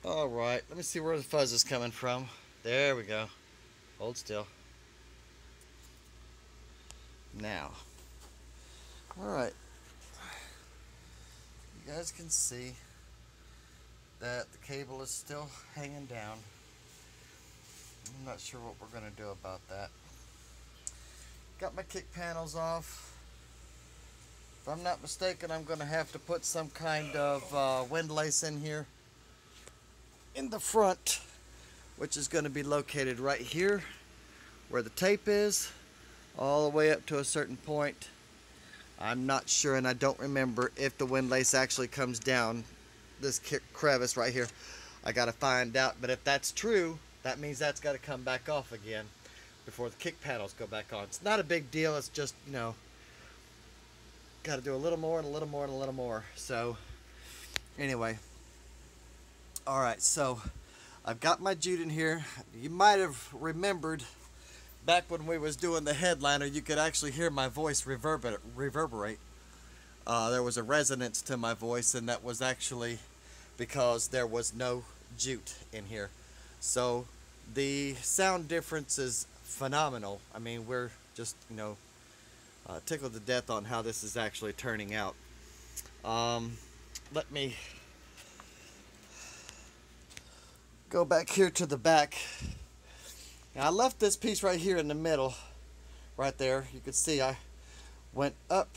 Alright, let me see where the fuzz is coming from. There we go. Hold still. Now. Alright. You guys can see that the cable is still hanging down. I'm not sure what we're going to do about that. Got my kick panels off. If I'm not mistaken, I'm going to have to put some kind of windlace in here in the front, which is going to be located right here where the tape is, all the way up to a certain point. I'm not sure, and I don't remember if the windlace actually comes down this crevice right here. I got to find out, but if that's true, that means that's got to come back off again before the kick panels go back on. It's not a big deal. It's just, you know, got to do a little more and a little more and a little more. So anyway, all right, so I've got my jute in here. You might have remembered back when we was doing the headliner, you could actually hear my voice reverberate. There was a resonance to my voice, and that was actually because there was no jute in here. So the sound difference is phenomenal. I mean, we're just, you know, tickled to death on how this is actually turning out. Let me go back here to the back. Now I left this piece right here in the middle, right there. You can see I went up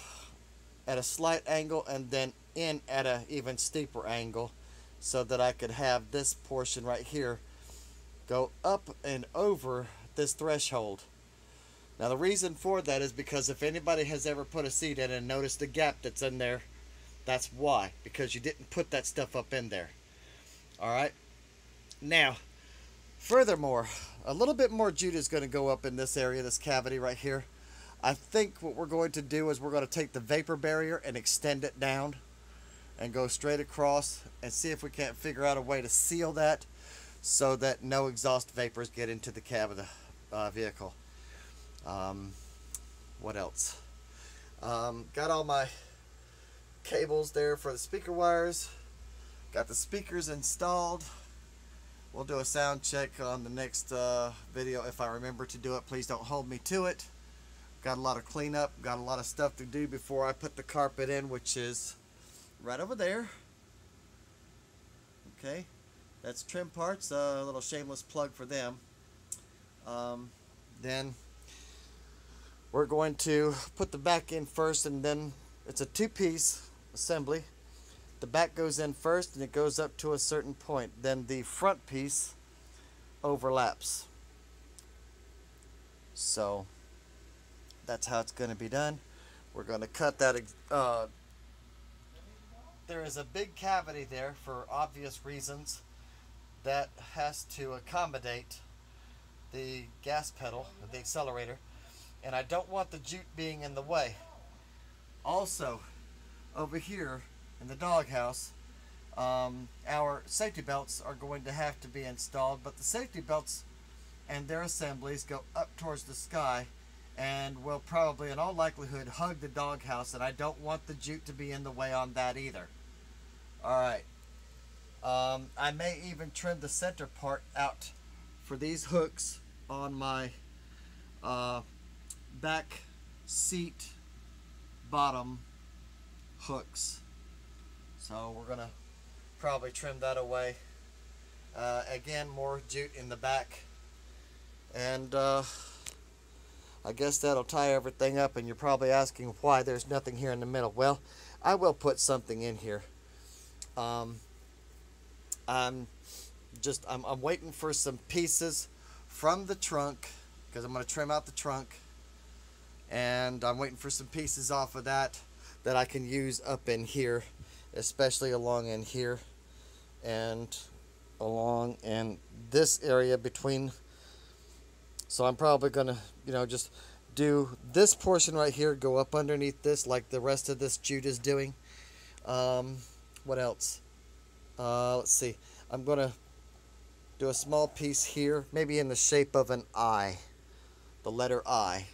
at a slight angle and then in at an even steeper angle so that I could have this portion right here go up and over this threshold. Now the reason for that is because if anybody has ever put a seat in and noticed the gap that's in there, that's why, because you didn't put that stuff up in there. Alright, now furthermore, a little bit more jute is going to go up in this area, this cavity right here. I think what we're going to do is we're going to take the vapor barrier and extend it down and go straight across and see if we can't figure out a way to seal that so that no exhaust vapors get into the cab of the vehicle. What else? Got all my cables there for the speaker wires. Got the speakers installed. We'll do a sound check on the next video if I remember to do it. Please don't hold me to it. Got a lot of cleanup, got a lot of stuff to do before I put the carpet in, which is right over there. Okay, that's trim parts, a little shameless plug for them. Then we're going to put the back in first, and then it's a two-piece assembly. The back goes in first and it goes up to a certain point. Then the front piece overlaps. So that's how it's going to be done. We're going to cut that. There is a big cavity there for obvious reasons that has to accommodate the gas pedal, the accelerator, and I don't want the jute being in the way. Also, over here in the doghouse, our safety belts are going to have to be installed, but the safety belts and their assemblies go up towards the sky and will probably in all likelihood hug the doghouse, and I don't want the jute to be in the way on that either. Alright, I may even trim the center part out for these hooks on my back seat bottom hooks. So we're going to probably trim that away. Again, more jute in the back. And I guess that'll tie everything up, and you're probably asking why there's nothing here in the middle. Well, I will put something in here. I'm waiting for some pieces from the trunk, because I'm going to trim out the trunk. And I'm waiting for some pieces off of that I can use up in here, especially along in here and along in this area between. So I'm probably gonna, you know, just do this portion right here, go up underneath this like the rest of this jute is doing. What else? Let's see, I'm gonna do a small piece here, maybe in the shape of an I, the letter I,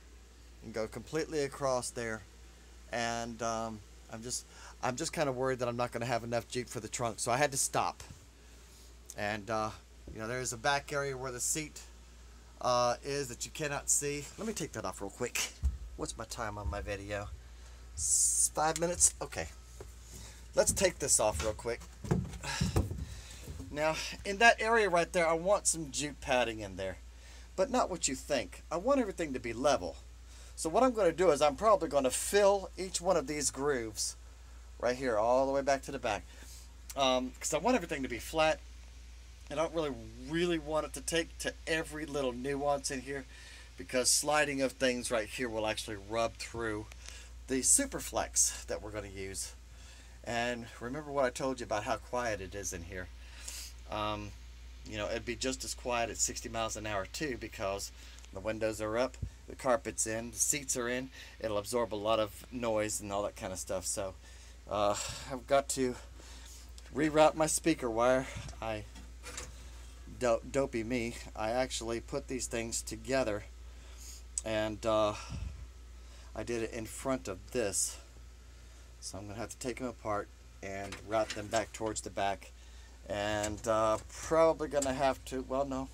and go completely across there. And I'm just kind of worried that I'm not going to have enough jute for the trunk, so I had to stop. And you know, there's a back area where the seat is that you cannot see. Let me take that off real quick. What's my time on my video? 5 minutes? Okay. Let's take this off real quick. Now, in that area right there, I want some jute padding in there. But not what you think. I want everything to be level. So what I'm going to do is I'm probably going to fill each one of these grooves right here all the way back to the back. Because I want everything to be flat. I don't really want it to take to every little nuance in here, because sliding of things right here will actually rub through the Superflex that we're going to use. And remember what I told you about how quiet it is in here. You know, it'd be just as quiet at 60 miles an hour too, because the windows are up, the carpet's in, the seats are in. It'll absorb a lot of noise and all that kind of stuff. So I've got to reroute my speaker wire. Dopey me, I actually put these things together, and I did it in front of this. So I'm gonna have to take them apart and route them back towards the back. And probably gonna have to, well, no,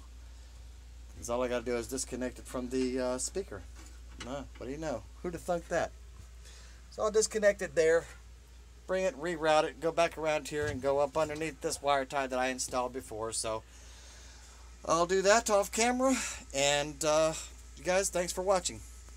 because all I gotta do is disconnect it from the speaker. What do you know? Who'd have thunk that? So I'll disconnect it there, bring it, reroute it, go back around here and go up underneath this wire tie that I installed before. So I'll do that off camera, and you guys, thanks for watching.